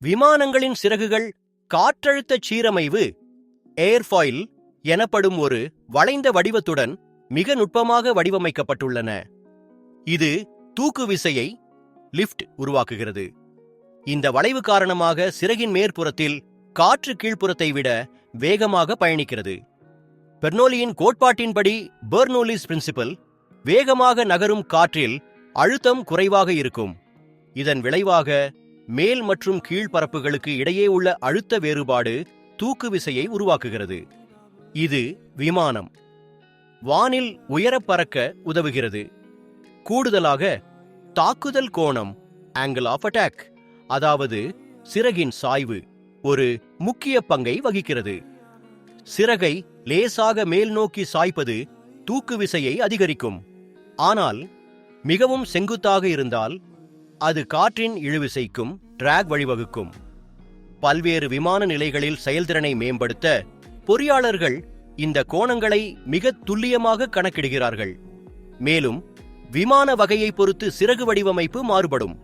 விமானங்களின் சிறகுகள் காற்றழுத்த சீரமைவு ஏர்ஃபாயில் எனப்படும் ஒரு வளைந்த வடிவத்துடன் மிக நுட்பமாக வடிவமைக்கப்பட்டுள்ளன. இது தூக்கு விசையை லிஃப்ட் உருவாக்குகிறது. இந்த வளைவு காரணமாக சிறகின் மேற்புறத்தில் காற்று கீழ்ப்புறத்தை விட வேகமாக பயணிக்கிறது. பெர்னோலியின் கோட்பாட்டின்படி பெர்னோலிஸ் பிரின்சிபல் வேகமாக நகரும் காற்றில் அழுத்தம் குறைவாக இருக்கும். இதன் விளைவாக மேல் மற்றும் கீழ் பரப்புகளுக்கு இடையே உள்ள அழுத்த வேறுபாடு தூக்கு விசையை உருவாக்குகிறது. இது விமானம் வானில் உயரப் பறக்க உதவுகிறது. கூடுதலாக தாக்குதல் கோணம் ஆங்கிள் ஆஃப் அட்டாக், அதாவது சிறகின் சாய்வு, ஒரு முக்கிய பங்கை வகிக்கிறது. சிறகை லேசாக மேல் நோக்கி சாய்ப்பது தூக்கு விசையை அதிகரிக்கும். ஆனால் மிகவும் செங்குத்தாக இருந்தால் அது காற்றின் இழுவிசைக்கும் டிராக் வழிவகுக்கும். பல்வேறு விமான நிலைகளில் செயல்திறனை மேம்படுத்த பொறியாளர்கள் இந்த கோணங்களை மிக துல்லியமாக கணக்கிடுகிறார்கள். மேலும் விமான வகையை பொறுத்து சிறகு வடிவமைப்பு மாறுபடும்.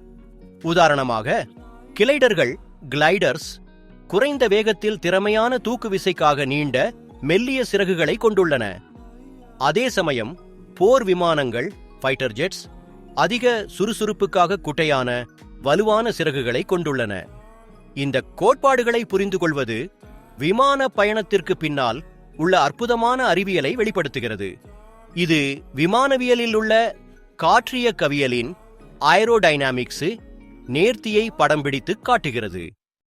உதாரணமாக, கிளைடர்கள், கிளைடர்ஸ் குறைந்த வேகத்தில் திறமையான தூக்கு விசைக்காக நீண்ட மெல்லிய சிறகுகளை கொண்டுள்ளன. அதே சமயம் போர் விமானங்கள், ஃபைட்டர் ஜெட்ஸ் அதிக சுறுசுறுப்புக்காக குட்டையான வலுவான சிறகுகளை கொண்டுள்ளன. இந்த கோட்பாடுகளை புரிந்து கொள்வது விமான பயணத்திற்கு பின்னால் உள்ள அற்புதமான அறிவியலை வெளிப்படுத்துகிறது. இது விமானவியலில் உள்ள காற்றியக்கவியலின் ஏரோடைனாமிக்ஸ் நேர்த்தியை படம் பிடித்து காட்டுகிறது.